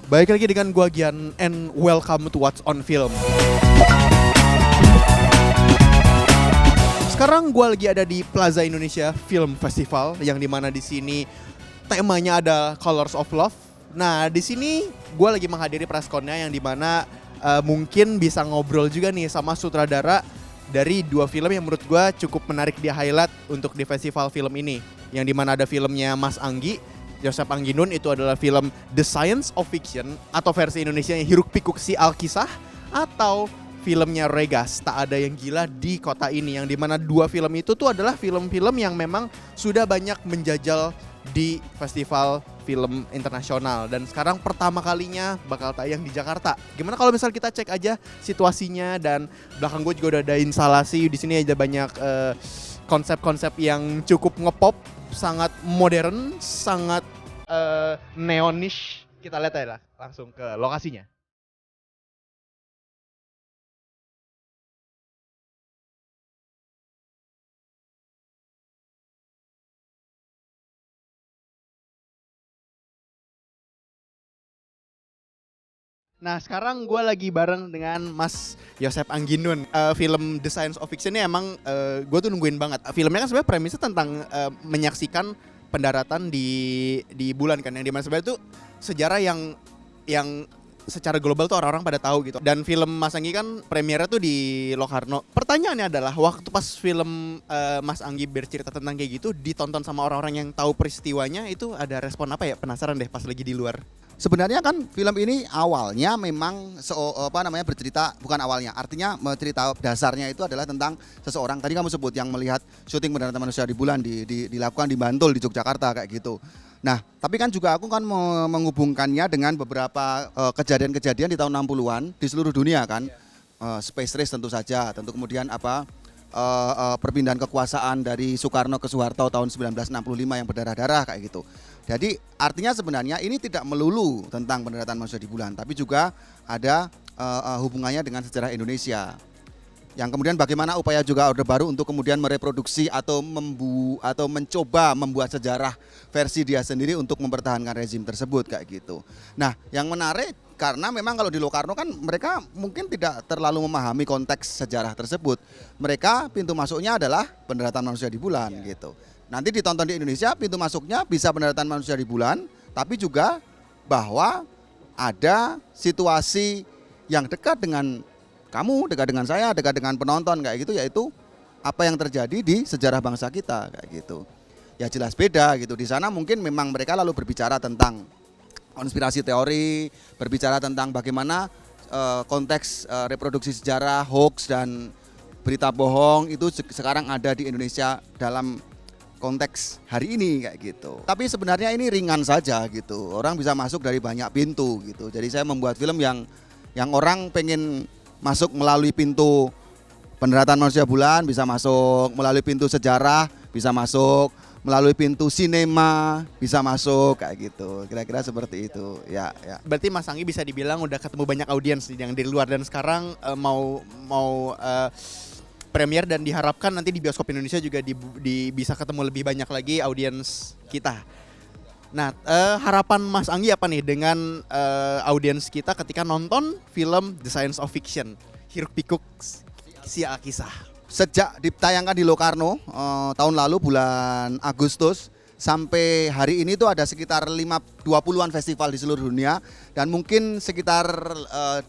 Baik lagi dengan gua Gian and welcome to What's on Film. Sekarang gua lagi ada di Plaza Indonesia Film Festival yang dimana di sini temanya ada Colors of Love. Nah, di sini gua lagi menghadiri pressconnya yang dimana mungkin bisa ngobrol juga nih sama sutradara dari dua film yang menurut gua cukup menarik di highlight untuk di festival film ini. Yang dimana ada filmnya Mas Anggi, Joseph Angginun, itu adalah film The Science of Fiction atau versi Indonesia yang Hiruk Pikuk Si Alkisah, atau filmnya Regas, Tak Ada Yang Gila di Kota Ini, yang dimana dua film itu tuh adalah film-film yang memang sudah banyak menjajal di festival film internasional dan sekarang pertama kalinya bakal tayang di Jakarta. Gimana kalau misal kita cek aja situasinya, dan belakang gue juga udah ada instalasi di sini, ada banyak konsep-konsep yang cukup ngepop, sangat modern, sangat neonish. Kita lihat aja lah langsung ke lokasinya. Nah, sekarang gue lagi bareng dengan Mas Joseph Angginun. Film The Science of Fiction ini emang gue tuh nungguin banget. Filmnya kan sebenarnya premisnya tentang menyaksikan pendaratan di bulan kan, yang dimana sebenarnya itu sejarah yang secara global tuh orang-orang pada tahu gitu. Dan film Mas Anggi kan premiernya tuh di Locarno. Pertanyaannya adalah waktu pas film Mas Anggi bercerita tentang kayak gitu ditonton sama orang-orang yang tahu peristiwanya, itu ada respon apa ya? Penasaran deh pas lagi di luar. Sebenarnya kan film ini awalnya memang bercerita, bukan awalnya, artinya cerita dasarnya itu adalah tentang seseorang tadi kamu sebut yang melihat syuting pendaratan manusia di bulan dilakukan di Bantul di Yogyakarta kayak gitu. Nah, tapi kan juga aku kan menghubungkannya dengan beberapa kejadian-kejadian di tahun 60-an di seluruh dunia kan. Space Race tentu saja, tentu kemudian perpindahan kekuasaan dari Soekarno ke Soeharto tahun 1965 yang berdarah-darah kayak gitu. Jadi artinya sebenarnya ini tidak melulu tentang pendaratan manusia di bulan, tapi juga ada hubungannya dengan sejarah Indonesia. Yang kemudian bagaimana upaya juga Orde Baru untuk kemudian mereproduksi atau mencoba membuat sejarah versi dia sendiri untuk mempertahankan rezim tersebut kayak gitu. Nah, yang menarik karena memang kalau di Locarno kan mereka mungkin tidak terlalu memahami konteks sejarah tersebut. Mereka pintu masuknya adalah pendaratan manusia di bulan gitu. Nanti ditonton di Indonesia, pintu masuknya bisa pendaratan manusia di bulan, tapi juga bahwa ada situasi yang dekat dengan kamu, dekat dengan saya, dekat dengan penonton kayak gitu, yaitu apa yang terjadi di sejarah bangsa kita kayak gitu. Ya jelas beda gitu. Di sana mungkin memang mereka lalu berbicara tentang konspirasi teori, berbicara tentang bagaimana konteks reproduksi sejarah, hoax dan berita bohong itu sekarang ada di Indonesia dalam konteks hari ini kayak gitu. Tapi sebenarnya ini ringan saja gitu. Orang bisa masuk dari banyak pintu gitu. Jadi saya membuat film yang orang pengen masuk melalui pintu pendaratan manusia bulan, bisa masuk melalui pintu sejarah, bisa masuk melalui pintu sinema, bisa masuk kayak gitu. Kira-kira seperti itu. Ya. Berarti Mas Anggi bisa dibilang udah ketemu banyak audiens yang dari luar, dan sekarang mau premier dan diharapkan nanti di bioskop Indonesia juga bisa ketemu lebih banyak lagi audiens kita. Nah, harapan Mas Anggi apa nih dengan audiens kita ketika nonton film The Science of Fiction, Hiruk Pikuk Si Alkisah? Sejak ditayangkan di Locarno tahun lalu bulan Agustus sampai hari ini tuh ada sekitar 20-an festival di seluruh dunia, dan mungkin sekitar 12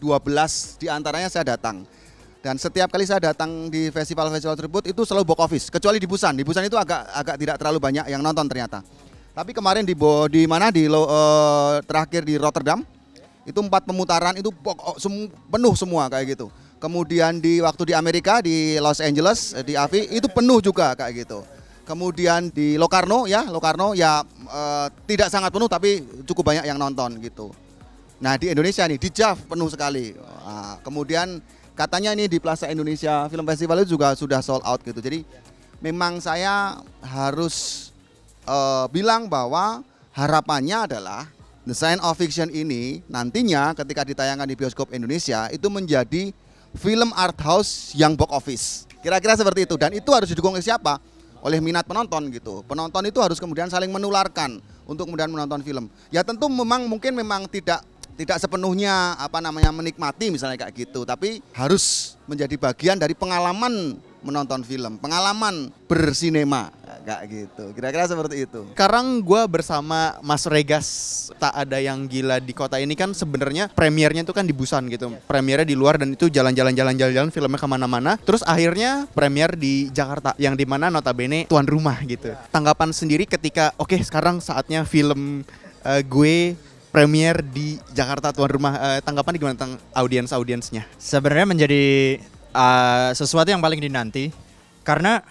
diantaranya saya datang. Dan setiap kali saya datang di festival-festival tersebut itu selalu box office, kecuali di Busan. Di Busan itu agak tidak terlalu banyak yang nonton ternyata. Tapi kemarin terakhir di Rotterdam itu 4 pemutaran itu penuh semua kayak gitu. Kemudian waktu di Amerika di Los Angeles di AVI itu penuh juga kayak gitu. Kemudian di Locarno tidak sangat penuh tapi cukup banyak yang nonton gitu. Nah, di Indonesia nih di JAV penuh sekali. Nah, kemudian katanya ini di Plaza Indonesia Film Festival itu juga sudah sold out gitu. Jadi memang saya harus bilang bahwa harapannya adalah The Science of Fiction ini nantinya ketika ditayangkan di bioskop Indonesia itu menjadi film art house yang box office. Kira-kira seperti itu, dan itu harus didukung oleh siapa? Oleh minat penonton gitu. Penonton itu harus kemudian saling menularkan untuk kemudian menonton film. Ya tentu mungkin memang tidak tidak sepenuhnya menikmati misalnya kayak gitu, tapi harus menjadi bagian dari pengalaman menonton film, pengalaman bersinema kayak gitu. Kira-kira seperti itu. Sekarang gue bersama Mas Regas. Tak ada yang gila di kota ini kan sebenarnya premiernya itu kan di Busan gitu. Premiernya di luar dan itu jalan-jalan filmnya kemana-mana. Terus akhirnya premier di Jakarta yang dimana notabene tuan rumah gitu. Tanggapan sendiri ketika oke, sekarang saatnya film gue premier di Jakarta tuan rumah. Tanggapan gimana tentang audiensnya? Sebenarnya menjadi sesuatu yang paling dinanti karena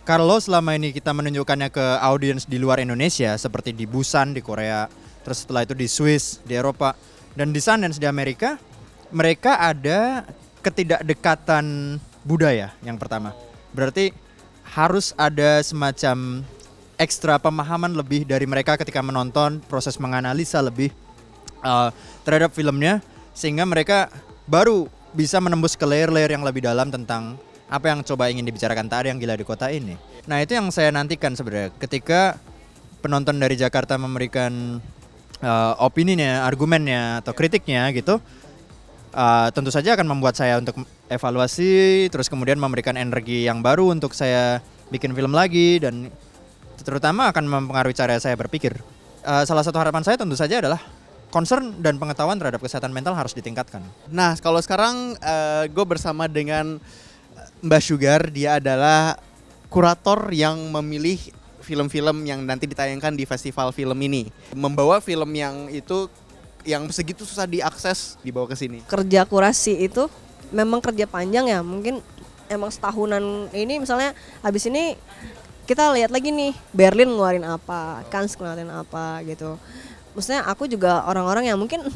kalau selama ini kita menunjukkannya ke audiens di luar Indonesia seperti di Busan di Korea, terus setelah itu di Swiss di Eropa dan di Sundance di Amerika, mereka ada ketidakdekatan budaya yang pertama. Berarti harus ada semacam ekstra pemahaman lebih dari mereka ketika menonton, proses menganalisa lebih terhadap filmnya sehingga mereka baru bisa menembus ke layer-layer yang lebih dalam tentang apa yang coba ingin dibicarakan tadi yang gila di kota ini. Nah itu yang saya nantikan sebenarnya ketika penonton dari Jakarta memberikan opininya, argumennya atau kritiknya gitu. Tentu saja akan membuat saya untuk evaluasi, terus kemudian memberikan energi yang baru untuk saya bikin film lagi dan terutama akan mempengaruhi cara saya berpikir. Salah satu harapan saya tentu saja adalah concern dan pengetahuan terhadap kesehatan mental harus ditingkatkan. Nah, kalau sekarang gue bersama dengan Mbak Sugar, dia adalah kurator yang memilih film-film yang nanti ditayangkan di festival film ini. Membawa film yang itu yang segitu susah diakses dibawa ke sini. Kerja kurasi itu memang kerja panjang ya, mungkin emang setahunan ini misalnya habis ini kita lihat lagi nih Berlin ngeluarin apa, Cannes ngeluarin apa gitu. Maksudnya aku juga orang-orang yang mungkin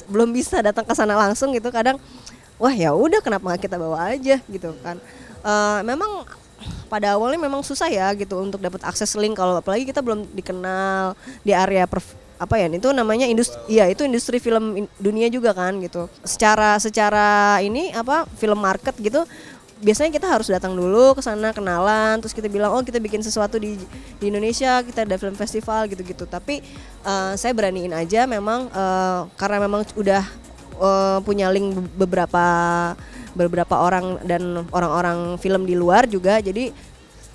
belum bisa datang ke sana langsung gitu, kadang wah ya udah kenapa nggak kita bawa aja gitu kan. Memang pada awalnya memang susah ya gitu untuk dapat akses link, kalau apalagi kita belum dikenal di area itu namanya industri film dunia juga kan gitu. Secara ini film market gitu. Biasanya kita harus datang dulu ke sana, kenalan, terus kita bilang oh kita bikin sesuatu di Indonesia, kita ada film festival gitu-gitu. Tapi saya beraniin aja memang karena memang udah punya link beberapa orang dan orang-orang film di luar juga, jadi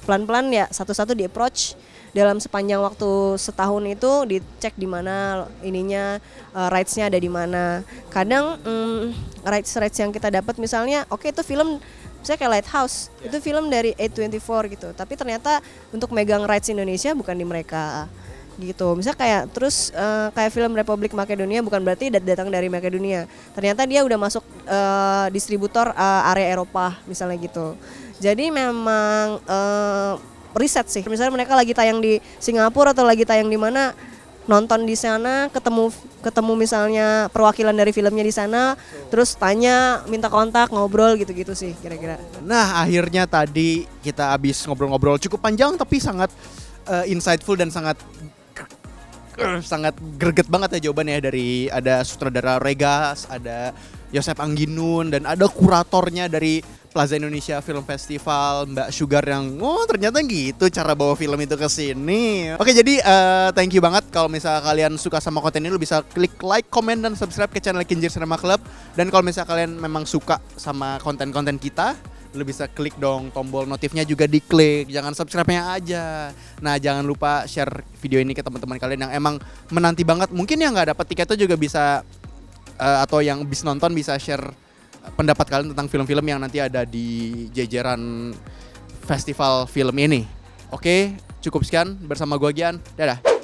pelan-pelan ya satu-satu di approach. Dalam sepanjang waktu setahun itu dicek di mana ininya, rights-nya ada di mana. Kadang rights yang kita dapat misalnya oke, itu film misalnya kayak Lighthouse, itu film dari A24 gitu. Tapi ternyata untuk megang rights Indonesia bukan di mereka gitu. Misalnya kayak terus kayak film Republik Makedonia bukan berarti datang dari Makedonia. Ternyata dia udah masuk distributor area Eropa misalnya gitu. Jadi memang riset sih. Misalnya mereka lagi tayang di Singapura atau lagi tayang di mana, nonton di sana, ketemu misalnya perwakilan dari filmnya di sana, terus tanya, minta kontak, ngobrol gitu-gitu sih kira-kira. Nah, akhirnya tadi kita habis ngobrol-ngobrol cukup panjang tapi sangat insightful dan sangat greget banget ya jawabannya dari ada sutradara Regas, ada Yosep Angginun dan ada kuratornya dari Plaza Indonesia Film Festival, Mbak Sugar yang ternyata gitu cara bawa film itu ke sini. Oke, jadi thank you banget kalau misalnya kalian suka sama konten ini, lu bisa klik like, comment dan subscribe ke channel Kinjir Cinema Club. Dan kalau misalnya kalian memang suka sama konten-konten kita, lu bisa klik dong tombol notifnya juga diklik, jangan subscribe-nya aja. Nah, jangan lupa share video ini ke teman-teman kalian yang emang menanti banget. Mungkin yang nggak dapat tiketnya juga bisa atau yang bisa nonton bisa share pendapat kalian tentang film-film yang nanti ada di jajaran festival film ini. Oke, cukup sekian bersama gua Gian. Dadah.